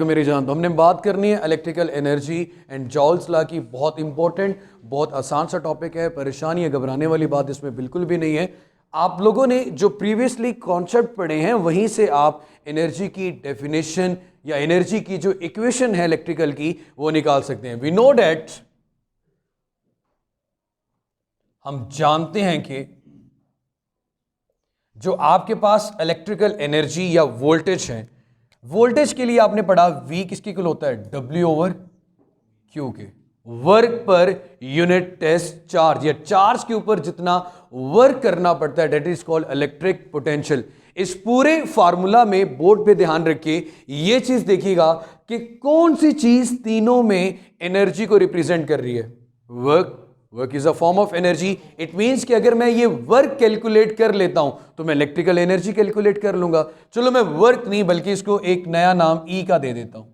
मेरी जान, तो हमने बात करनी है electrical energy and Joule's law की। बहुत इंपॉर्टेंट, बहुत आसान सा टॉपिक है। परेशानी या घबराने वाली बात इसमें बिल्कुल भी नहीं है। आप लोगों ने जो प्रीवियसली कॉन्सेप्ट पढ़े हैं वहीं से आप एनर्जी की डेफिनेशन या एनर्जी की जो इक्वेशन है इलेक्ट्रिकल की वो निकाल सकते हैं। वी नो डैट, हम जानते हैं कि जो आपके पास इलेक्ट्रिकल एनर्जी या वोल्टेज है, वोल्टेज के लिए आपने पढ़ा V किसकी इक्वल होता है W ओवर Q के। Work per unit test charge या चार्ज के ऊपर जितना वर्क करना पड़ता है that is called electric potential. इस पूरे फार्मूला में बोर्ड पे ध्यान रखिए, ये चीज देखिएगा कि कौन सी चीज तीनों में एनर्जी को रिप्रेजेंट कर रही है। Work is a form of energy. It means कि अगर मैं ये वर्क कैलकुलेट कर लेता हूं तो मैं इलेक्ट्रिकल एनर्जी कैलकुलेट कर लूंगा। चलो मैं वर्क नहीं बल्कि इसको एक नया नाम E का दे देता हूं,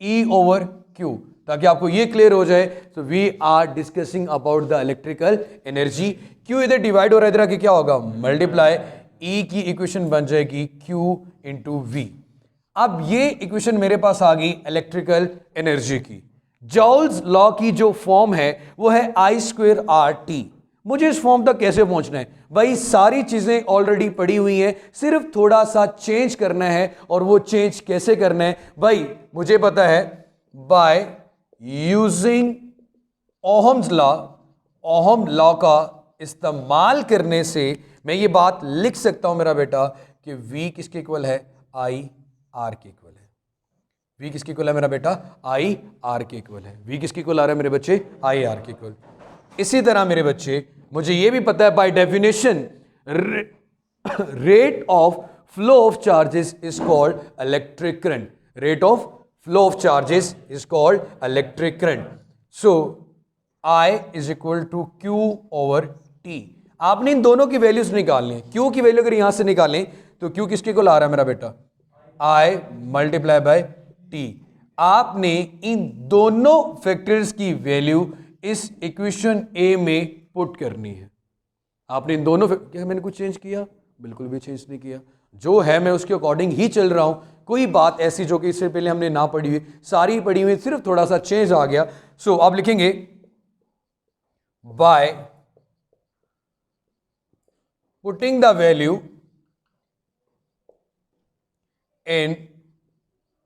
E ओवर Q, ताकि आपको ये क्लियर हो जाए। तो we are discussing about the electrical energy. Q इधर डिवाइड हो रहा है, इधर आके क्या होगा मल्टीप्लाई, E की इक्वेशन बन जाएगी Q इंटू V। अब ये इक्वेशन मेरे पास आ गई इलेक्ट्रिकल एनर्जी की। जॉल्स लॉ की जो फॉर्म है वो है I²RT। मुझे इस फॉर्म तक कैसे पहुंचना है भाई? सारी चीजें ऑलरेडी पड़ी हुई हैं, सिर्फ थोड़ा सा चेंज करना है। और वो चेंज कैसे करना है भाई? मुझे पता है, by using Ohm's law. Ohm law का इस्तेमाल करने से मैं ये बात लिख सकता हूं मेरा बेटा कि V किसके इक्वल है? IR के इक्वल है। V किसके इक्वल है मेरा बेटा? IR के इक्वल है। V किसके इक्वल आ रहा है मेरे बच्चे? IR के इक्वल। इसी तरह मेरे बच्चे मुझे ये भी पता है by definition rate of flow of charges is called electric current. Rate of flow of charges is called electric current. So I is equal to Q over T। आपने इन दोनों की वैल्यूज निकालनी है। Q की वैल्यू अगर यहां से निकालें तो Q किसके इक्वल आ रहा है मेरा बेटा? I multiply by T। आपने इन दोनों फैक्टर्स की वैल्यू इस इक्वेशन A में पुट करनी है। आपने इन दोनों, क्या मैंने कुछ चेंज किया? बिल्कुल भी चेंज नहीं किया। जो है मैं उसके अकॉर्डिंग ही चल रहा हूं। कोई बात ऐसी जो कि इससे पहले हमने ना पढ़ी हुई, सारी पढ़ी हुई, सिर्फ थोड़ा सा चेंज आ गया। सो आप लिखेंगे by putting the value in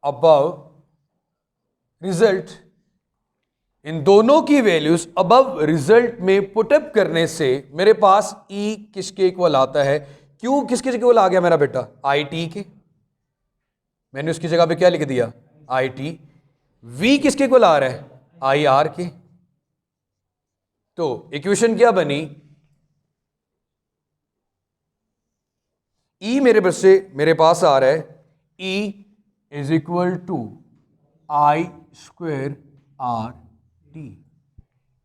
above result. इन दोनों की वैल्यूज अबव रिजल्ट में पुटअप करने से मेरे पास E किसके इक्वल आता है? Q किसके इक्वल आ गया मेरा बेटा? IT के। मैंने उसकी जगह पे क्या लिख दिया? IT। V किसके इक्वल आ रहा है? IR के। तो इक्वेशन क्या बनी? E मेरे पास आ रहा है E is equal to I²RT।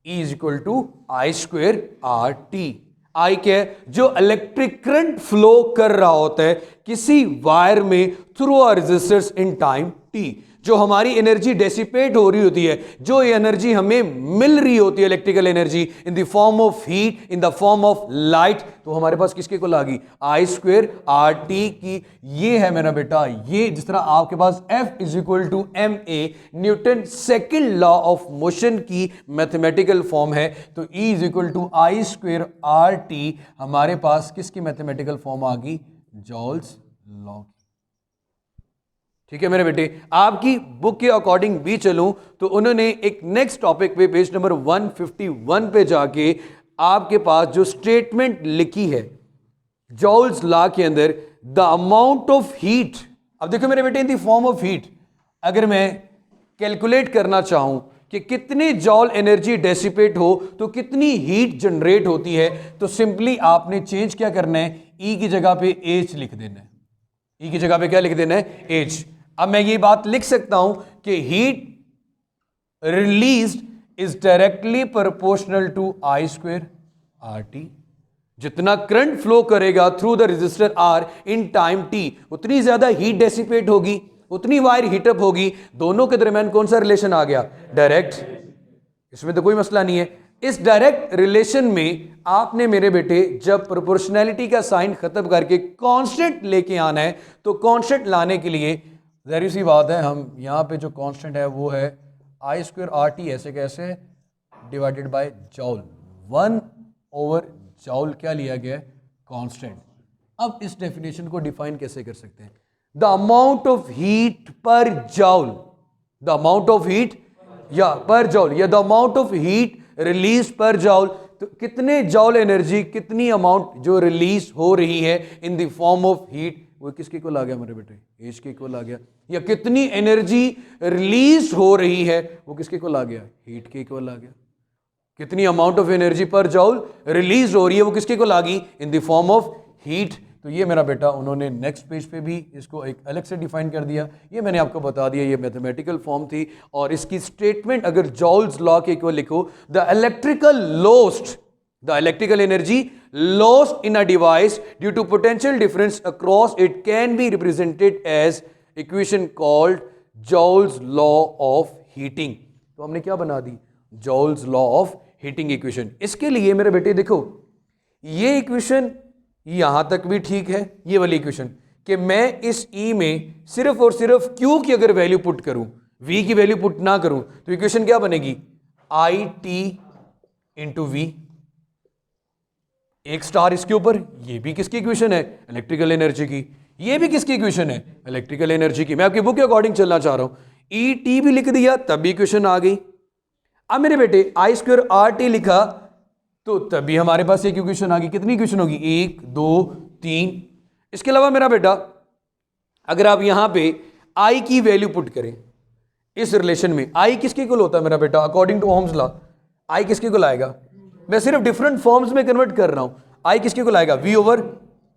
E is equal to I²RT। I क्या है? जो इलेक्ट्रिक करंट फ्लो कर रहा होता है किसी वायर में through a resistance in time T। जो हमारी एनर्जी डेसिपेट हो रही होती है, जो एनर्जी हमें मिल रही होती है, electrical energy in the form of heat, in the form of light, तो हमारे पास किसके को लागी? I²RT की। ये है मेरा बेटा, ये जिस तरह आपके पास F is equal to ma Newton second law of motion की मैथमेटिकल फॉर्म है, तो E is equal to I²RT हमारे पास किसकी मैथमेटिकल फॉर्म आ गई? Joules law. ठीक है मेरे बेटे, आपकी बुक के अकॉर्डिंग भी चलूं तो उन्होंने एक नेक्स्ट टॉपिक पे पेज नंबर 151 पे जाके आपके पास जो स्टेटमेंट लिखी है जॉल्स लॉ के अंदर, द अमाउंट ऑफ हीट। अब देखो मेरे बेटे, in the form of heat अगर मैं कैलकुलेट करना चाहूं कि कितने जॉल एनर्जी डेसिपेट हो तो कितनी हीट जनरेट होती है, तो सिंपली आपने चेंज क्या करना है? E की जगह पे H लिख देना है। E की जगह पे क्या लिख देना है? H। अब मैं ये बात लिख सकता हूं कि heat released is directly proportional to I²RT। जितना करंट फ्लो करेगा through the resistor R in time T, उतनी ज्यादा हीट डेसिपेट होगी, उतनी वायर हीटअप होगी। दोनों के दरमियान कौन सा रिलेशन आ गया? डायरेक्ट। इसमें तो कोई मसला नहीं है। इस डायरेक्ट रिलेशन में आपने मेरे बेटे जब प्रोपोर्शनैलिटी का साइन खत्म करके कांस्टेंट लेके आना है, तो कांस्टेंट लाने के लिए ज़ाहिर सी बात है, हम यहाँ पे जो कांस्टेंट है वो है आई स्क्वायर आर टी, ऐसे कैसे डिवाइडेड बाय जॉल, 1 ओवर जॉल क्या लिया गया है, कांस्टेंट। अब इस डेफिनेशन को डिफाइन कैसे कर सकते हैं, द अमाउंट ऑफ हीट पर जॉल, द अमाउंट ऑफ हीट या पर जॉल या the amount of heat release पर जॉल, तो कितने जॉल एनर्जी, कितनी अमाउंट जो रिलीज हो रही है in the form of heat, वो किसके इक्वल आ गया हमारे बेटे, एच के इक्वल आ गया, या कितनी एनर्जी रिलीज हो रही है वो किसके इक्वल आ गया, हीट के इक्वल आ गया। कितनी अमाउंट ऑफ एनर्जी पर जॉल रिलीज हो रही है वो किसके इक्वल आ गई, in the form of heat. तो ये मेरा बेटा उन्होंने नेक्स्ट पेज पे भी इसको एक अलग से डिफाइन कर दिया, ये मैंने आपको बता दिया, ये मैथमेटिकल फॉर्म थी। और इसकी स्टेटमेंट अगर जॉल्स लॉ के इक्वल लिखो, the electrical lost, the electrical energy lost in a device due to potential difference across it can be represented as equation called Joule's law of heating। तो हमने क्या बना दी, Joule's law of heating equation। इसके लिए मेरे बेटे देखो, ये इक्वेशन यहां तक भी ठीक है, ये वाली इक्वेशन कि मैं इस E में सिर्फ और सिर्फ Q की अगर वैल्यू पुट करूं, V की वैल्यू पुट ना करूं, तो इक्वेशन क्या बनेगी, IT इंटू V। एक स्टार इसके ऊपर, ये भी किसकी इक्वेशन है, इलेक्ट्रिकल एनर्जी की, ये भी किसकी इक्वेशन है, इलेक्ट्रिकल एनर्जी की। मैं आपकी बुक के अकॉर्डिंग चलना चाह रहा हूं, ई टी भी लिख दिया तब भी इक्वेशन आ गई। अब मेरे बेटे आई स्क्वायर आर टी लिखा तो तभी हमारे पास एक इक्वेशन आ गई। कितनी इक्वेशन होगी, 1 2 3। इसके अलावा मेरा बेटा अगर आप यहां पे आई की वैल्यू पुट करें इस रिलेशन में, आई किसके इक्वल होता है मेरा बेटा, according to Ohm's law I किसके इक्वल आएगा, मैं सिर्फ डिफरेंट फॉर्म्स में कन्वर्ट कर रहा हूं, आई किसके को लाएगा, V ओवर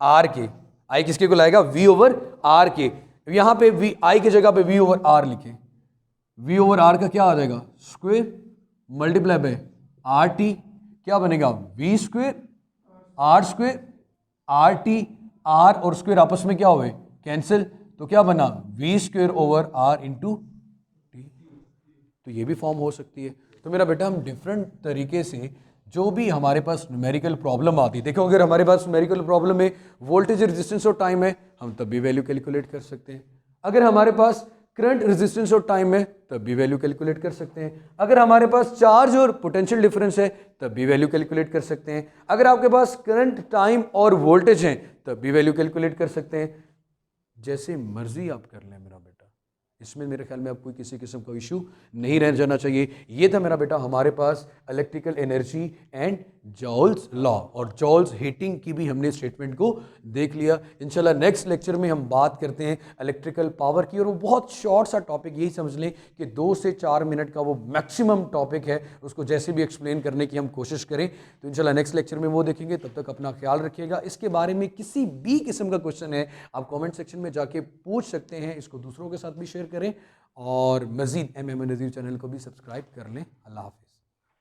आर के, आई किसके को लाएगा, V ओवर आर के। यहां पे V आई की जगह पे V ओवर आर लिखे, V ओवर आर का क्या आ जाएगा, square multiply by R T, क्या बनेगा, V square R T, R और स्क्वायर आपस में क्या हुए, कैंसिल, तो क्या बना, V square over R into T. तो ये भी फॉर्म हो सकती है। तो मेरा बेटा हम डिफरेंट तरीके से जो भी हमारे पास न्यूमेरिकल प्रॉब्लम आती है, देखो अगर हमारे पास न्यूमेरिकल प्रॉब्लम में वोल्टेज रेजिस्टेंस और टाइम है, हम तब भी वैल्यू कैलकुलेट कर सकते हैं। अगर हमारे पास करंट रेजिस्टेंस और टाइम है तब भी वैल्यू कैलकुलेट कर सकते हैं। अगर हमारे पास चार्ज और पोटेंशियल डिफरेंस है तब भी वैल्यू कैलकुलेट कर सकते हैं। अगर आपके पास करंट, टाइम और वोल्टेज है तब भी वैल्यू कैलकुलेट कर सकते हैं। जैसे मर्जी आप कर लें मेरा बेटा, इसमें मेरे ख्याल में आपको किसी किस्म का इशू नहीं रह जाना चाहिए। ये था मेरा बेटा हमारे पास electrical energy and Joule's law, और जॉल्स हीटिंग की भी हमने स्टेटमेंट को देख लिया। इंशाल्लाह नेक्स्ट लेक्चर में हम बात करते हैं इलेक्ट्रिकल पावर की, और वो बहुत शॉर्ट सा टॉपिक, यही समझ लें कि 2 से 4 मिनट का वो मैक्सिमम टॉपिक है, उसको जैसे भी एक्सप्लेन करने की हम कोशिश करें। तो इंशाल्लाह नेक्स्ट लेक्चर में वो देखेंगे। तब तक अपना ख्याल रखिएगा। इसके बारे में किसी भी किस्म का क्वेश्चन है आप कॉमेंट सेक्शन में जाके पूछ सकते हैं, इसको दूसरों के साथ भी शेयर करें, और मज़ीद MM नज़ीर चैनल को भी सब्सक्राइब कर लें। अल्लाह हाफ़िज़।